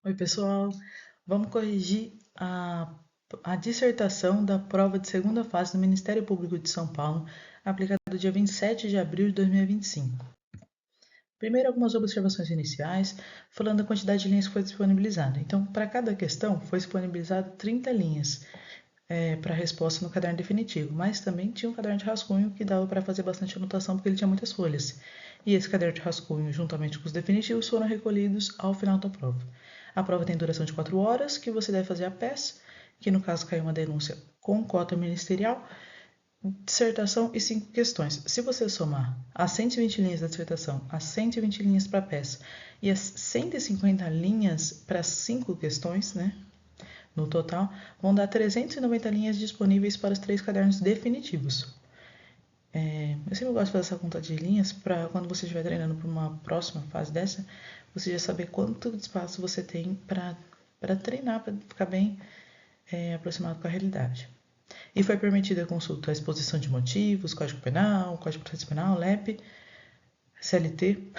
Oi, pessoal. Vamos corrigir a dissertação da prova de segunda fase do Ministério Público de São Paulo, aplicada do dia 27 de abril de 2025. Primeiro, algumas observações iniciais, falando da quantidade de linhas que foi disponibilizada. Então, para cada questão, foi disponibilizado 30 linhas para resposta no caderno definitivo, mas também tinha um caderno de rascunho que dava para fazer bastante anotação porque ele tinha muitas folhas. E esse caderno de rascunho, juntamente com os definitivos, foram recolhidos ao final da prova. A prova tem duração de 4 horas, que você deve fazer a PES, que no caso caiu uma denúncia com cota ministerial, dissertação e 5 questões. Se você somar as 120 linhas da dissertação, as 120 linhas para a PES e as 150 linhas para 5 questões, né? No total, vão dar 390 linhas disponíveis para os 3 cadernos definitivos. Eu sempre gosto de fazer essa conta de linhas para quando você estiver treinando para uma próxima fase dessa, você já saber quanto espaço você tem para treinar, para ficar bem aproximado com a realidade. E foi permitida a consulta à exposição de motivos, Código Penal, Código de Processo Penal, LEP, CLT,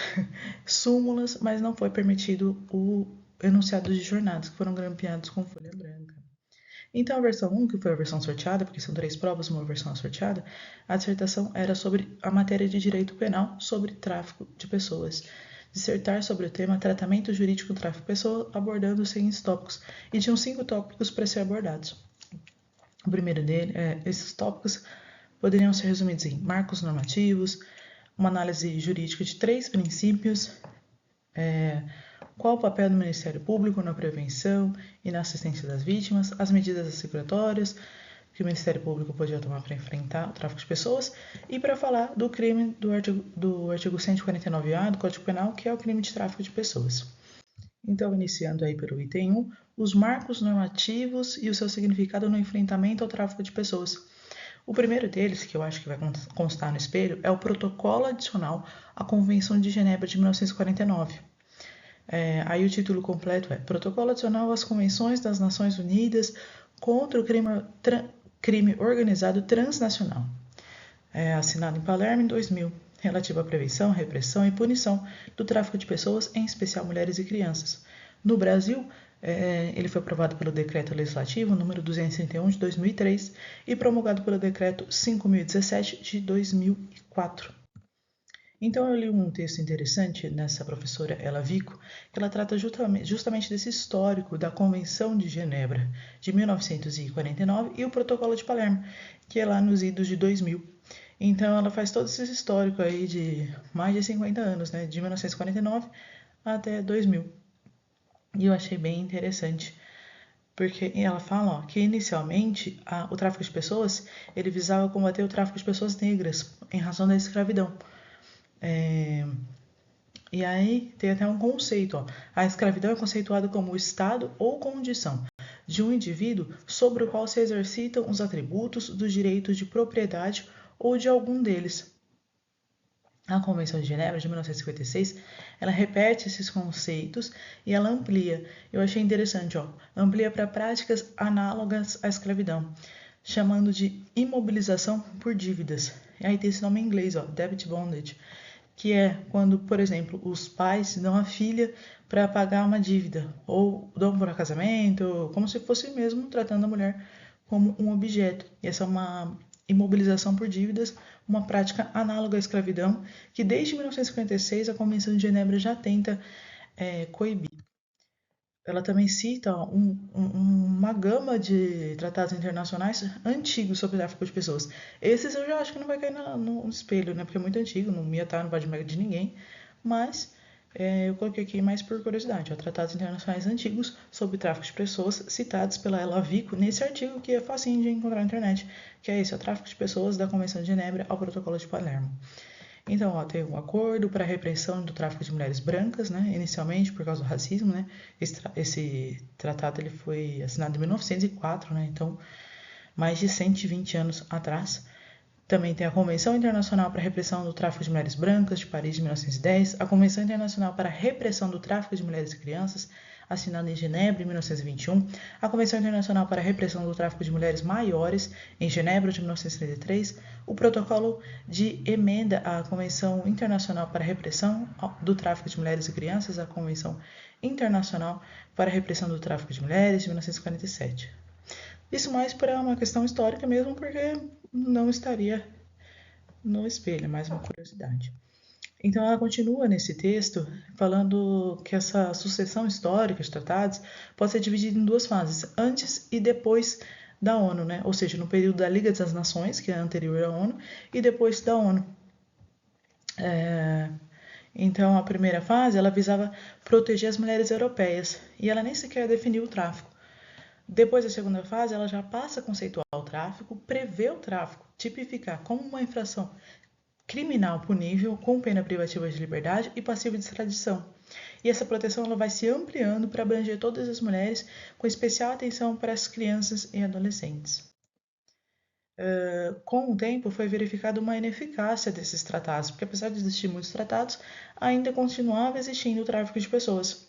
súmulas, mas não foi permitido o enunciado de jornadas, que foram grampeados com folha branca. Então, a versão 1, que foi a versão sorteada, porque são 3 provas, uma versão sorteada, a dissertação era sobre a matéria de direito penal sobre tráfico de pessoas. Dissertar sobre o tema tratamento jurídico do tráfico de pessoas, abordando os seguintes tópicos. E tinham 5 tópicos para ser abordados. O primeiro esses tópicos poderiam ser resumidos em marcos normativos, uma análise jurídica de 3 princípios, qual o papel do Ministério Público na prevenção e na assistência das vítimas, as medidas assecuratórias que o Ministério Público podia tomar para enfrentar o tráfico de pessoas e para falar do crime do artigo 149A do Código Penal, que é o crime de tráfico de pessoas. Então, iniciando aí pelo item 1, os marcos normativos e o seu significado no enfrentamento ao tráfico de pessoas. O primeiro deles, que eu acho que vai constar no espelho, é o Protocolo Adicional à Convenção de Genebra de 1949. Aí o título completo é Protocolo Adicional às Convenções das Nações Unidas contra o Crime Organizado Transnacional, assinado em Palermo em 2000, relativo à prevenção, repressão e punição do tráfico de pessoas, em especial mulheres e crianças. No Brasil, ele foi aprovado pelo Decreto Legislativo número 231 de 2003 e promulgado pelo Decreto 5.017 de 2004. Então eu li um texto interessante nessa professora Ela Vico, que ela trata justamente desse histórico da Convenção de Genebra de 1949 e o Protocolo de Palermo, que é lá nos idos de 2000. Então ela faz todo esse histórico aí de mais de 50 anos, né, de 1949 até 2000. E eu achei bem interessante, porque ela fala que inicialmente o tráfico de pessoas ele visava combater o tráfico de pessoas negras em razão da escravidão. E aí tem até um conceito, a escravidão é conceituada como o estado ou condição de um indivíduo sobre o qual se exercitam os atributos dos direitos de propriedade ou de algum deles. A Convenção de Genebra de 1956, ela repete esses conceitos e ela amplia. Eu achei interessante, amplia para práticas análogas à escravidão, chamando de imobilização por dívidas. E aí tem esse nome em inglês, debt bondage, que é quando, por exemplo, os pais dão a filha para pagar uma dívida, ou dão para casamento, como se fosse mesmo tratando a mulher como um objeto. E essa é uma imobilização por dívidas, uma prática análoga à escravidão, que desde 1956 a Convenção de Genebra já tenta coibir. Ela também cita uma gama de tratados internacionais antigos sobre o tráfico de pessoas. Esses eu já acho que não vai cair no espelho, né? Porque é muito antigo, não ia estar no Vademecum de ninguém. Mas eu coloquei aqui mais por curiosidade. Tratados internacionais antigos sobre o tráfico de pessoas citados pela Ela Vico nesse artigo que é facinho de encontrar na internet, que é esse, o tráfico de pessoas da Convenção de Genebra ao Protocolo de Palermo. Então, tem um acordo para a repressão do tráfico de mulheres brancas, né? Inicialmente por causa do racismo, né? Esse tratado ele foi assinado em 1904, né? Então, mais de 120 anos atrás. Também tem a Convenção Internacional para a Repressão do Tráfico de Mulheres Brancas, de Paris, de 1910, a Convenção Internacional para a Repressão do Tráfico de Mulheres e Crianças, assinada em Genebra, em 1921, a Convenção Internacional para a Repressão do Tráfico de Mulheres Maiores, em Genebra, de 1933, o Protocolo de Emenda à Convenção Internacional para a Repressão do Tráfico de Mulheres e Crianças, a Convenção Internacional para a Repressão do Tráfico de Mulheres, de 1947. Isso mais para uma questão histórica mesmo, porque não estaria no espelho, é mais uma curiosidade. Então ela continua nesse texto falando que essa sucessão histórica de tratados pode ser dividida em duas fases, antes e depois da ONU, né? Ou seja, no período da Liga das Nações, que é anterior à ONU, e depois da ONU. Então a primeira fase ela visava proteger as mulheres europeias e ela nem sequer definiu o tráfico. Depois da segunda fase, ela já passa a conceituar o tráfico, prever o tráfico, tipificar como uma infração criminal punível com pena privativa de liberdade e passiva de extradição. E essa proteção ela vai se ampliando para abranger todas as mulheres, com especial atenção para as crianças e adolescentes. Com o tempo, foi verificada uma ineficácia desses tratados, porque apesar de existir muitos tratados, ainda continuava existindo o tráfico de pessoas.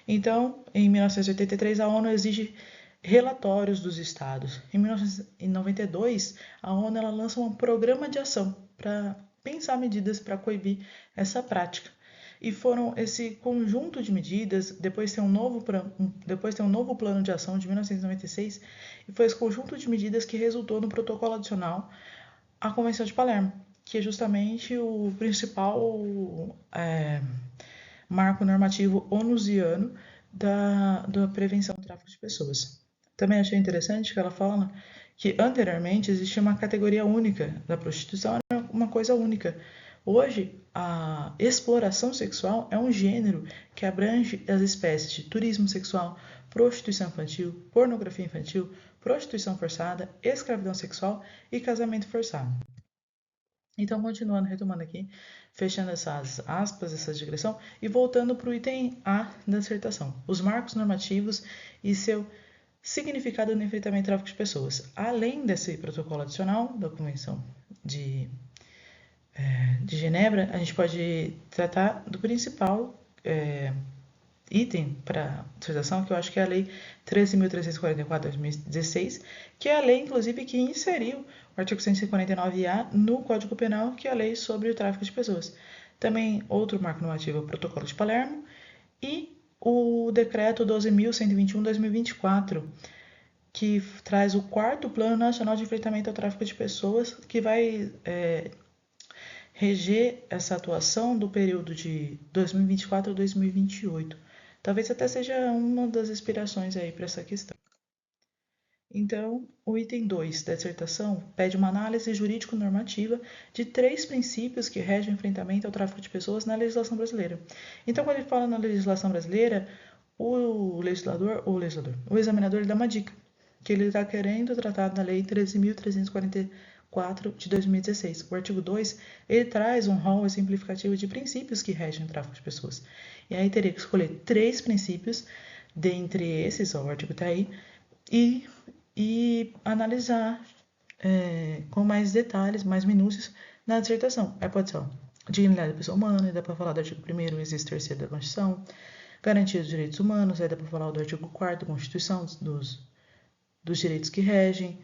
Então, em 1983, a ONU exige relatórios dos estados. Em 1992, a ONU ela lança um programa de ação para pensar medidas para coibir essa prática. E foram esse conjunto de medidas, depois tem um novo plano de ação de 1996, e foi esse conjunto de medidas que resultou no protocolo adicional à Convenção de Palermo, que é justamente o principal marco normativo onusiano da prevenção do tráfico de pessoas. Também achei interessante que ela fala que anteriormente existia uma categoria única da prostituição, era uma coisa única. Hoje, a exploração sexual é um gênero que abrange as espécies de turismo sexual, prostituição infantil, pornografia infantil, prostituição forçada, escravidão sexual e casamento forçado. Então, continuando, retomando aqui, fechando essas aspas, essa digressão, e voltando para o item A da dissertação, os marcos normativos e seu significado no enfrentamento do tráfico de pessoas. Além desse protocolo adicional da Convenção de Genebra, a gente pode tratar do principal item para a dissertação, que eu acho que é a Lei 13.344 de 2016, que é a lei, inclusive, que inseriu o artigo 149-A no Código Penal, que é a lei sobre o tráfico de pessoas. Também outro marco normativo é o Protocolo de Palermo e o Decreto 12.121/2024, que traz o 4º Plano Nacional de Enfrentamento ao Tráfico de Pessoas, que vai reger essa atuação do período de 2024 a 2028. Talvez até seja uma das inspirações aí para essa questão. Então, o item 2 da dissertação pede uma análise jurídico-normativa de 3 princípios que regem o enfrentamento ao tráfico de pessoas na legislação brasileira. Então, quando ele fala na legislação brasileira, o examinador ele dá uma dica, que ele está querendo tratar da Lei 13.344 de 2016. O artigo 2, ele traz um rol exemplificativo de princípios que regem o tráfico de pessoas. E aí teria que escolher 3 princípios, dentre esses, o artigo está aí, e analisar com mais detalhes, mais minúcias na dissertação. Aí pode ser dignidade da pessoa humana, aí dá para falar do artigo 1º, inciso 3º da Constituição, garantia dos direitos humanos, aí dá para falar do artigo 4º da Constituição, dos direitos que regem.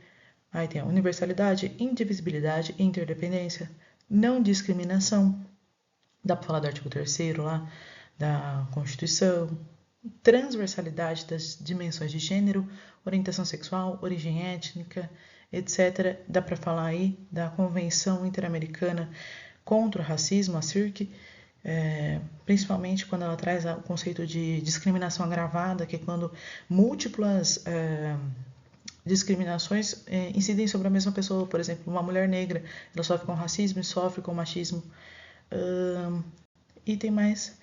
Aí tem a universalidade, indivisibilidade, interdependência, não discriminação, dá para falar do artigo 3º lá da Constituição, transversalidade das dimensões de gênero, orientação sexual, origem étnica, etc. Dá para falar aí da Convenção Interamericana contra o Racismo, a CIRC, principalmente quando ela traz o conceito de discriminação agravada, que é quando múltiplas discriminações incidem sobre a mesma pessoa. Por exemplo, uma mulher negra, ela sofre com racismo e sofre com machismo. E tem mais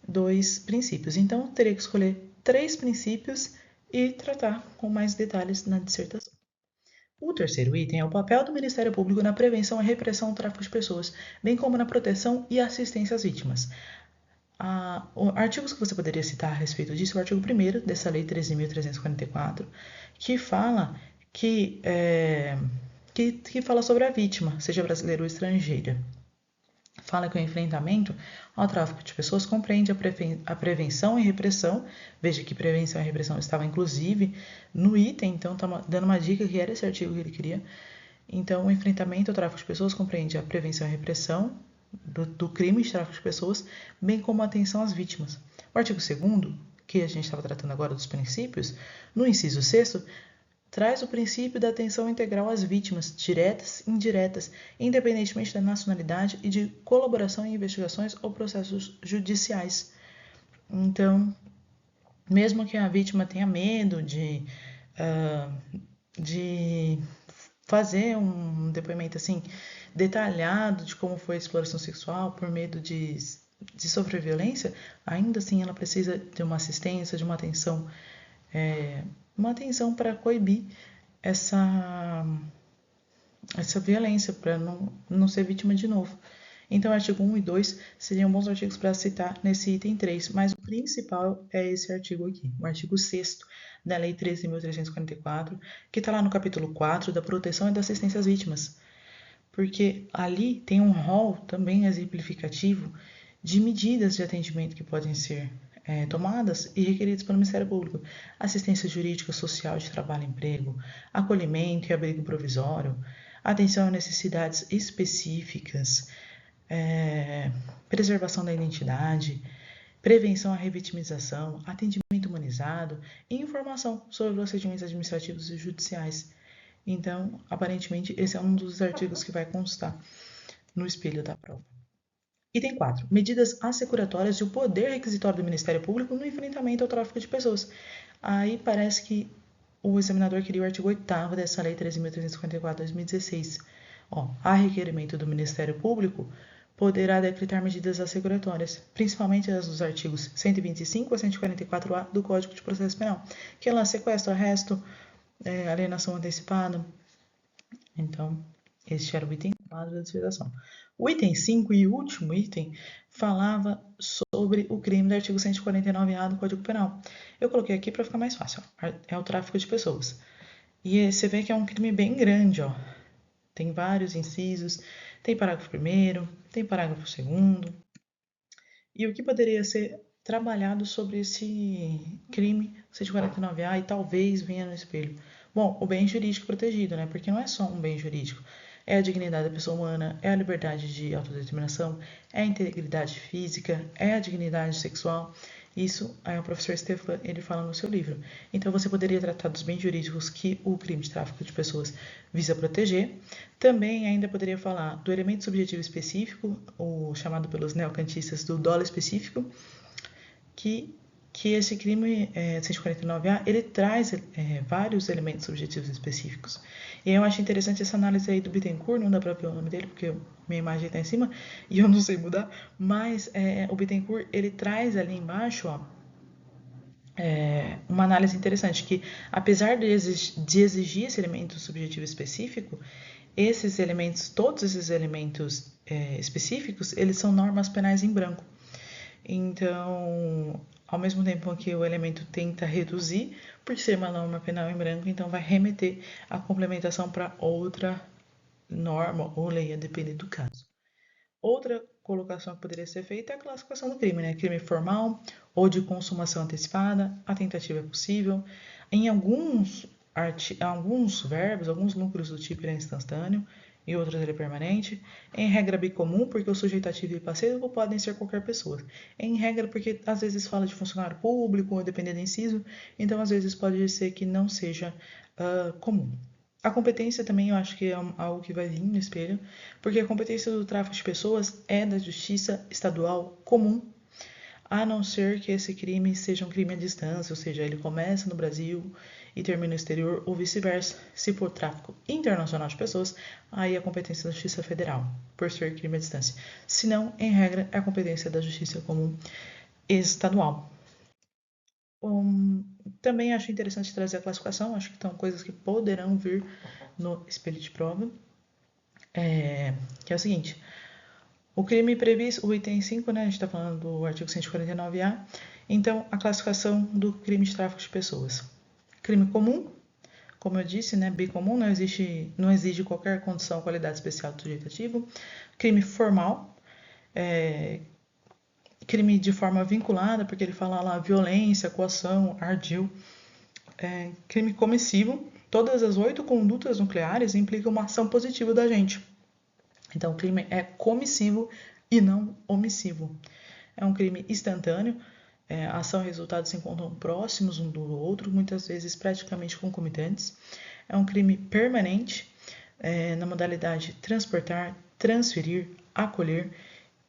2 princípios. Então, eu teria que escolher 3 princípios e tratar com mais detalhes na dissertação. O 3º item é o papel do Ministério Público na prevenção e repressão do tráfico de pessoas, bem como na proteção e assistência às vítimas. Artigos que você poderia citar a respeito disso, o artigo 1º dessa Lei 13.344, que fala que que fala sobre a vítima, seja brasileira ou estrangeira. Fala que o enfrentamento ao tráfico de pessoas compreende a prevenção e repressão. Veja que prevenção e repressão estava inclusive no item, então está dando uma dica que era esse artigo que ele queria. Então, o enfrentamento ao tráfico de pessoas compreende a prevenção e repressão do crime de tráfico de pessoas, bem como a atenção às vítimas. O artigo 2º, que a gente estava tratando agora dos princípios, no inciso 6º, traz o princípio da atenção integral às vítimas, diretas e indiretas, independentemente da nacionalidade e de colaboração em investigações ou processos judiciais. Então, mesmo que a vítima tenha medo de fazer um depoimento assim detalhado de como foi a exploração sexual por medo de sofrer violência, ainda assim ela precisa de uma assistência, de uma atenção para coibir essa violência, para não ser vítima de novo. Então, artigo 1 e 2 seriam bons artigos para citar nesse item 3, mas o principal é esse artigo aqui, o artigo 6º da Lei 13.344, que está lá no capítulo 4 da proteção e da assistência às vítimas, porque ali tem um rol também exemplificativo de medidas de atendimento que podem ser tomadas e requeridas pelo Ministério Público. Assistência jurídica, social, de trabalho e emprego, acolhimento e abrigo provisório, atenção a necessidades específicas, preservação da identidade, prevenção à revitimização, atendimento humanizado e informação sobre procedimentos administrativos e judiciais. Então, aparentemente, esse é um dos artigos que vai constar no espelho da prova. Item 4. Medidas assecuratórias e o poder requisitório do Ministério Público no enfrentamento ao tráfico de pessoas. Aí parece que o examinador queria o artigo 8º dessa Lei 13.354/2016. A requerimento do Ministério Público, poderá decretar medidas assecuratórias, principalmente as dos artigos 125 a 144A do Código de Processo Penal, que é lá sequestro, arresto, alienação antecipada. Então, este era o item 4 da dissertação. O item 5 e o último item falava sobre o crime do artigo 149A do Código Penal. Eu coloquei aqui para ficar mais fácil. É o tráfico de pessoas. E você vê que é um crime bem grande. Tem vários incisos, tem parágrafo 1º, tem parágrafo 2º. E o que poderia ser trabalhado sobre esse crime 149A e talvez venha no espelho? Bom, o bem jurídico protegido, né? Porque não é só um bem jurídico. É a dignidade da pessoa humana, é a liberdade de autodeterminação, é a integridade física, é a dignidade sexual. Isso o professor Stefan, ele fala no seu livro. Então, você poderia tratar dos bens jurídicos que o crime de tráfico de pessoas visa proteger. Também ainda poderia falar do elemento subjetivo específico, o chamado pelos neocantistas do dolo específico, que esse crime 149A, ele traz vários elementos subjetivos específicos. E eu acho interessante essa análise aí do Bittencourt, não dá para ver o nome dele, porque minha imagem está em cima e eu não sei mudar, mas o Bittencourt, ele traz ali embaixo, uma análise interessante, que apesar de exigir esse elemento subjetivo específico, todos esses elementos específicos, eles são normas penais em branco. Então, ao mesmo tempo que o elemento tenta reduzir, por ser uma norma penal em branco, então vai remeter a complementação para outra norma ou lei, a depender do caso. Outra colocação que poderia ser feita é a classificação do crime, né? Crime formal ou de consumação antecipada, a tentativa é possível. Em alguns verbos, alguns núcleos do tipo ele é instantâneo e outros ele é permanente. Em regra bicomum, porque o sujeito ativo e passivo podem ser qualquer pessoa. Em regra, porque às vezes fala de funcionário público, ou dependendo do inciso, então às vezes pode ser que não seja comum. A competência também eu acho que é algo que vai vir no espelho, porque a competência do tráfico de pessoas é da justiça estadual comum, a não ser que esse crime seja um crime à distância, ou seja, ele começa no Brasil e termina no exterior, ou vice-versa. Se for tráfico internacional de pessoas, aí é a competência da Justiça Federal, por ser crime à distância. Se não, em regra, é a competência da Justiça Comum Estadual. Também acho interessante trazer a classificação, acho que são coisas que poderão vir no espelho de prova, que é o seguinte: o crime previsto, o item 5, né, a gente está falando do artigo 149A, então a classificação do crime de tráfico de pessoas: crime comum, como eu disse, né, bicomum, não exige qualquer condição ou qualidade especial do sujeito ativo. Crime formal, crime de forma vinculada, porque ele fala lá violência, coação, ardil. Crime comissivo, todas as 8 condutas nucleares implicam uma ação positiva da gente. Então, o crime é comissivo e não omissivo. É um crime instantâneo, a ação e resultado se encontram próximos um do outro, muitas vezes praticamente concomitantes. É um crime permanente, na modalidade transportar, transferir, acolher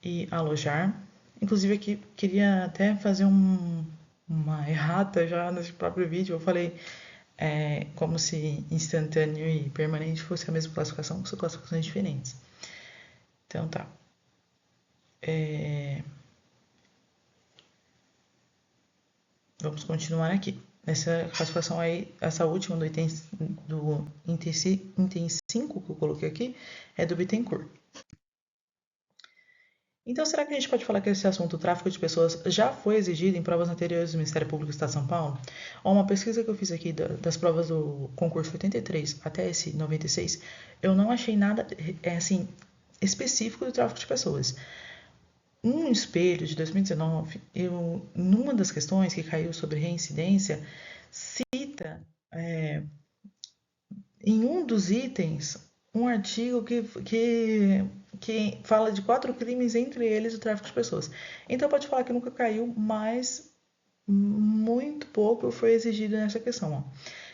e alojar. Inclusive, aqui queria até fazer uma errata já nesse próprio vídeo. Eu falei como se instantâneo e permanente fosse a mesma classificação, são classificações diferentes. Então tá. Vamos continuar aqui. Essa classificação aí, essa última do item 5 que eu coloquei aqui, é do Bittencourt. Então, será que a gente pode falar que esse assunto, o tráfico de pessoas, já foi exigido em provas anteriores do Ministério Público do Estado de São Paulo? Uma pesquisa que eu fiz aqui das provas do concurso 83 até esse 96, eu não achei nada assim específico do tráfico de pessoas. Um espelho de 2019, numa das questões que caiu sobre reincidência, cita em um dos itens um artigo que fala de 4 crimes, entre eles o tráfico de pessoas. Então pode falar que nunca caiu, mas muito pouco foi exigido nessa questão, ó,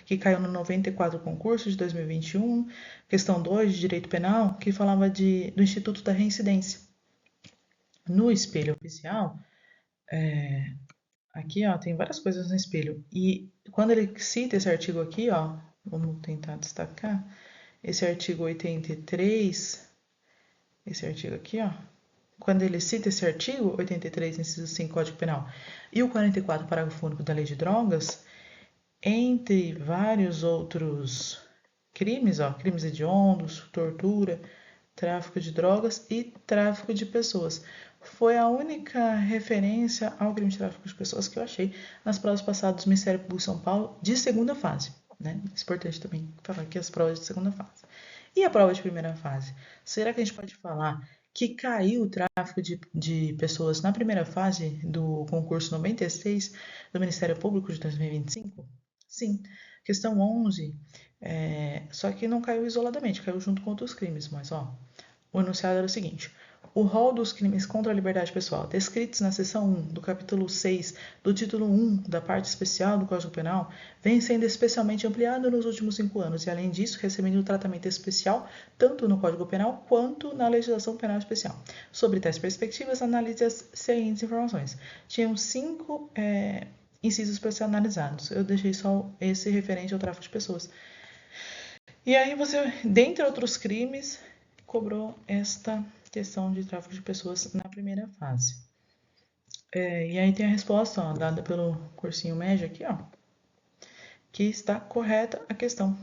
que caiu no 94 concurso de 2021, questão 2 de direito penal, que falava do Instituto da Reincidência. No espelho oficial, aqui ó, tem várias coisas no espelho, e quando ele cita esse artigo aqui, ó, vamos tentar destacar, esse artigo 83, esse artigo aqui, ó, quando ele cita esse artigo 83, inciso 5, Código Penal, e o 44, parágrafo único da Lei de Drogas, entre vários outros crimes, ó, crimes hediondos, tortura, tráfico de drogas e tráfico de pessoas. Foi a única referência ao crime de tráfico de pessoas que eu achei nas provas passadas do Ministério Público de São Paulo de segunda fase. Né? É importante também falar aqui as provas de segunda fase. E a prova de primeira fase? Será que a gente pode falar que caiu o tráfico de pessoas na primeira fase do concurso 96 do Ministério Público de 2025? Sim. Questão 11, só que não caiu isoladamente, caiu junto com outros crimes, mas ó, o enunciado era o seguinte: o rol dos crimes contra a liberdade pessoal descritos na seção 1 do capítulo 6 do título 1 da parte especial do Código Penal vem sendo especialmente ampliado nos últimos 5 anos e, além disso, recebendo um tratamento especial tanto no Código Penal quanto na legislação penal especial. Sobre tais perspectivas, analise as seguintes informações. Tinham 5 incisos para ser analisados. Eu deixei só esse referente ao tráfico de pessoas. E aí você, dentre outros crimes, cobrou esta questão de tráfico de pessoas na primeira fase. E aí tem a resposta, ó, dada pelo cursinho médio aqui, ó, que está correta a questão.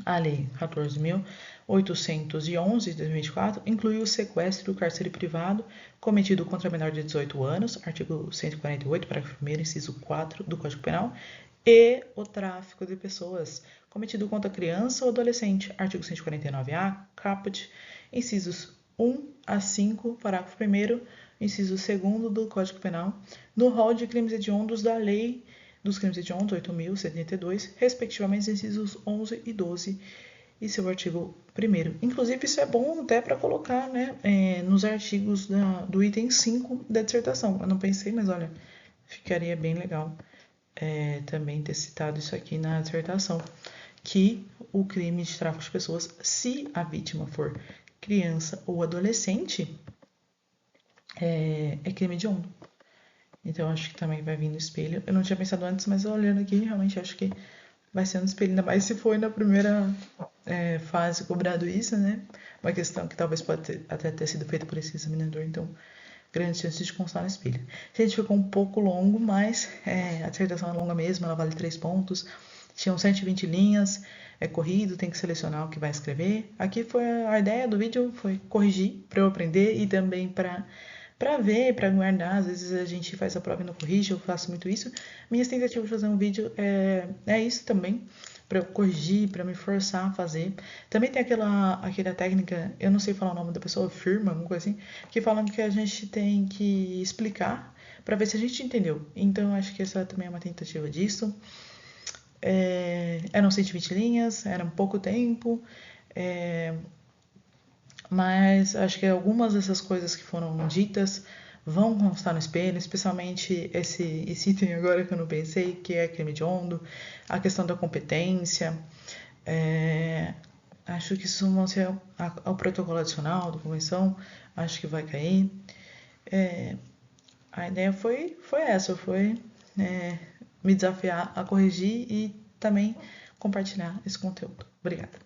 A Lei 14.811 de 2024 incluiu o sequestro do cárcere privado cometido contra menor de 18 anos, artigo 148, parágrafo 1º, inciso 4 do Código Penal, e o tráfico de pessoas cometido contra criança ou adolescente, artigo 149-A, caput, incisos 1 a 5, parágrafo 1º, inciso 2º do Código Penal, no rol de crimes hediondos da Lei dos Crimes Hediondos 8.072, respectivamente, incisos 11 e 12, e seu artigo 1º. Inclusive, isso é bom até para colocar, né, nos artigos do item 5 da dissertação. Eu não pensei, mas olha, ficaria bem legal também ter citado isso aqui na dissertação, que o crime de tráfico de pessoas, se a vítima for criança ou adolescente, é crime hediondo. Então, acho que também vai vir no espelho. Eu não tinha pensado antes, mas olhando aqui, realmente acho que vai ser no espelho. Ainda mais se foi na primeira fase cobrado isso, né? Uma questão que talvez pode até ter sido feita por esse examinador. Então, grande chance de constar no espelho. Gente, ficou um pouco longo, mas a dissertação é longa mesmo. Ela vale 3 pontos. Tinham 120 linhas. É corrido, tem que selecionar o que vai escrever. Aqui foi a ideia do vídeo, foi corrigir para eu aprender e também para ver, para guardar. Às vezes a gente faz a prova e não corrige, eu faço muito isso. Minhas tentativas de fazer um vídeo é isso também, para eu corrigir, para me forçar a fazer. Também tem aquela técnica, eu não sei falar o nome da pessoa, firma, alguma coisa assim, que falam que a gente tem que explicar para ver se a gente entendeu. Então, eu acho que essa também é uma tentativa disso. Eram 120 linhas, era pouco tempo, mas acho que algumas dessas coisas que foram ditas vão constar no espelho, especialmente esse item agora que eu não pensei, que é crime hediondo, a questão da competência. Acho que isso vão ser ao protocolo adicional da convenção, acho que vai cair. A ideia foi essa, foi me desafiar a corrigir e também compartilhar esse conteúdo. Obrigada.